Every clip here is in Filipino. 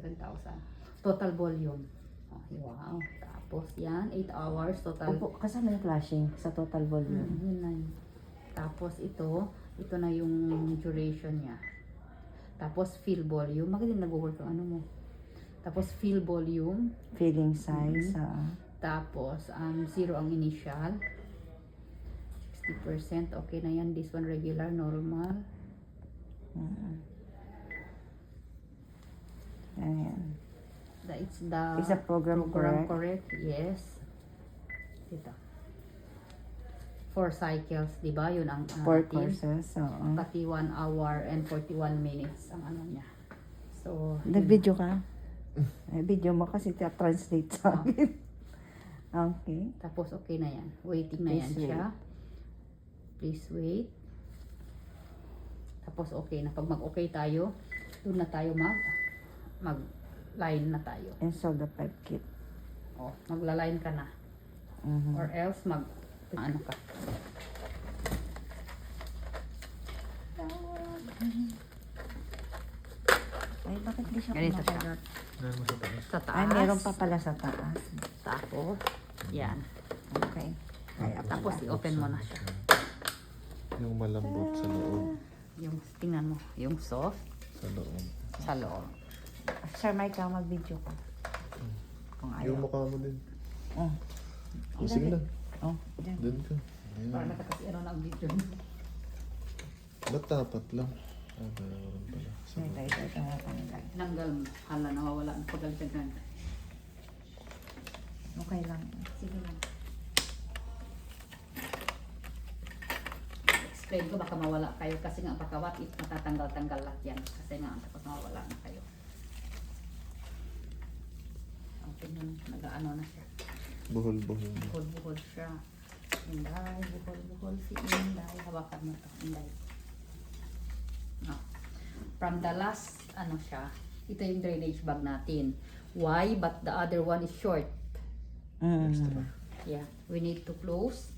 7,000. Total volume. Oh, wow. Tapos yan, 8 hours total. Opo, kasama yung flashing sa total volume. Yun na yun. Tapos ito na yung duration niya. Tapos fill volume. Bakit yung nag-work ang ano mo? Tapos fill volume. Filling size. Tapos 0 ang initial. 60%. Okay na yan. This one regular, normal. Ayan. It's Is the program correct? Yes. Dito. 4 cycles, di ba? Yun ang 4 courses. Oo. Pati 1 hour and 41 minutes ang ano niya. So, Nag-video ka? Ay, video mo kasi translate sa akin. Okay. Tapos okay na yan. Waiting na yan siya. Please wait. Tapos okay na. Pag mag-okay tayo, doon na tayo mag-line na tayo. Install the pipe kit. Oh, magla-line ka na. Or else ano ka. Ay, bakit di siya Ganito siya. kumakagat? Sa taas. Ay, meron pa pala sa taas. Tapos, yan. Okay. Ay, Tapos i-open mo na siya. Yung malambot sa loob. Yung, tingnan mo, yung soft Sa loob. sa loob. Sir Mike, mag-video ka. Kung Yung ayaw. mukha mo din. Oh. Oh, sige lang. Oh, dyan. Doon ka. Para Ayan. nakatasi ano ng video. Ba't dapat lang? Ah, meron pala. Sa loob. Ito nga tanggal. Nanggal mo. Hala, nawawala ang pagalitan. Okay lang. Sige lang. Explain ko, baka mawala kayo kasi nga baka what if matatanggal-tanggal lahat yan. Kasi nga, tapos mawala na kayo. Okay, nag-ano na siya. Buhol-buhol. Buhol-buhol siya. Inday, buhol-buhol si Inday. Hawakan mo ito, Inday. No. From the last, ano siya, ito yung drainage bag natin. Why? But the other one is short. Extra. Yeah, we need to close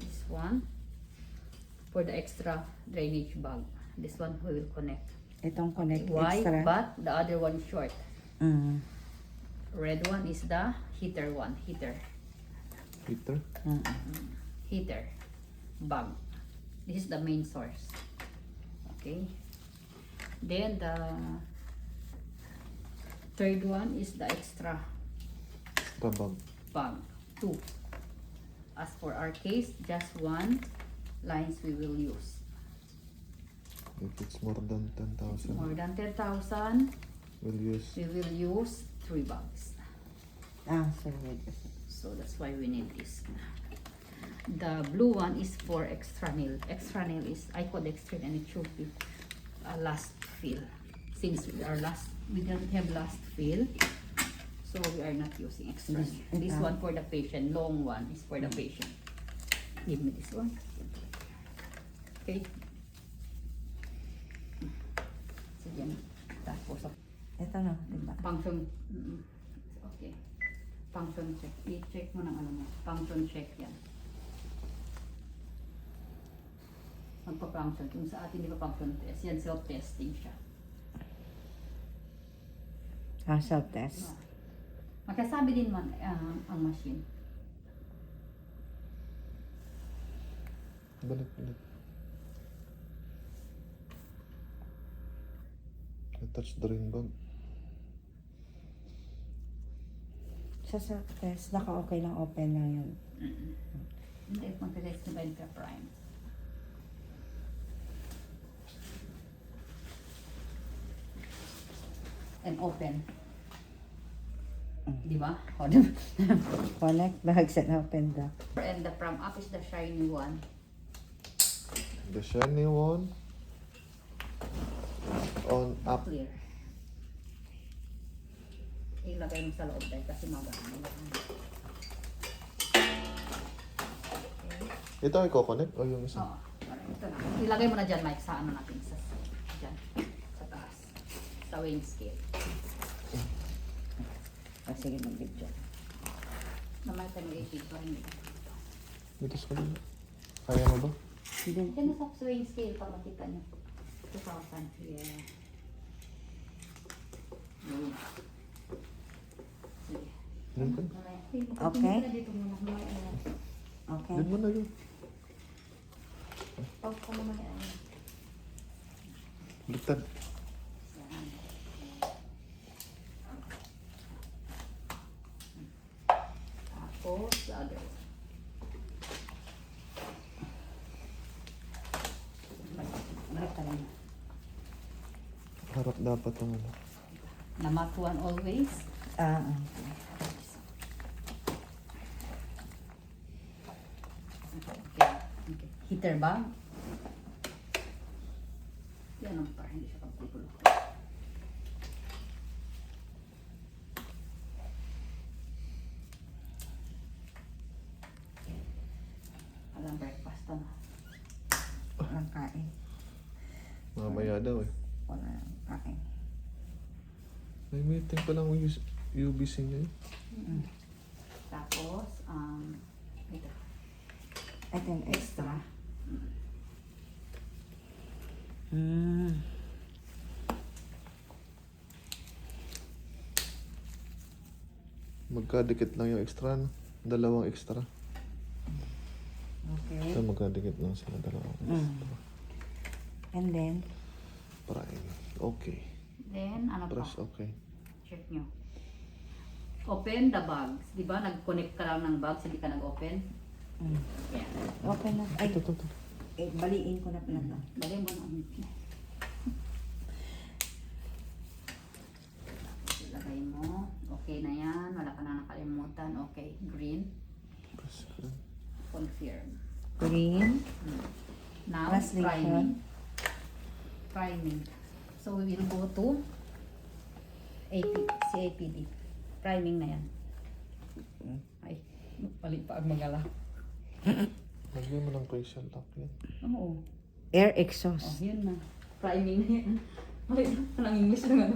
this one for the extra drainage bag. This one we will connect. Itong connect Why? extra. But the other one is short. Mm. Red one is the heater one. Heater. Peter? Heater. Bag. This is the main source. Okay. Then the third one is the extra Tabag. bag. 2. As for our case, just 1 lines we will use. If it's more than 10,000, More than 10,000, we'll use. we will use 3 bags. So wait. So that's why we need this. The blue one is for extra nail. Extra nail is icodextrin and it should be a last fill. Since we don't have last fill, so we are not using extra nail. This one for the patient. Long one is for the patient. Give me this one. Okay. Sige. Tapos Ito na, diba? function. Okay. Function check. I-check mo ng ano mo. Function check yan. Magpa-function. Kung sa atin di ba function test, yan self-testing siya. Self-test. Magkasabi din man ang machine. Balik. I-touch the ring bag. Sa self-test, naka-okay lang, open lang yun. Hindi, magka-test na ba yung prime? And open. Di ba? O, di ba? Connect bags and open the. And the from up is the shiny one. The shiny one. On up. Clear. Ilagay mo sa loob dahil kasi magaan. Ito ay connect o yung isa? Oo. Ito na. Ilagay mo na dyan, Mike, sa ano natin. Dyan. Sa taas. Sa weighing scale. Sige, mag-video. Naman tayo mag-18 pa rin. Dito sa kanila. Kaya mo ba? Hindi. Dyan na sa weighing scale para makita nyo. 2,000. Yeah. Doon ka. Okay. Dito muna. Okay. Doon mo na yun. Pag ka mamaya. Baliktad. Tapos, the other one. Balik ka rin. Harap dapat ang ano. Namatuan always. Ah, Okay. Okay. Heater ba? Yan ang para hindi siya pagpupulo. Alam, breakfast na. walang kain. Mamaya daw eh. Walang kain. May meeting pa lang yung UBC niya eh. Tapos, ito, Ito yung extra. extra. Hmm. Magkadikit lang yung extra, no? Dalawang extra. Okay. So, magkadikit lang sila dalawang extra. And then, Prime. Okay. Then, ano pa? Press okay. Check nyo. Open the bags. Di ba? Nag-connect ka lang ng bags, hindi ka nag-open. Yan. okay na. Ay, Ito. baliin ko na pala to. Dali mo na. Tapos ilagay mo. Okay na yan. Wala ka na nakalimutan. Okay. Green. Press ko. Confirm. Green. Now, Translation. priming. Priming. So, we will go to CAPD. Priming na yan. Ay, mali pa ang magala. Lagyan mo ng facial lock yan. Oo. Air Oh, exhaust. yun na. Priming na yan. Mali na. Anong English na nga.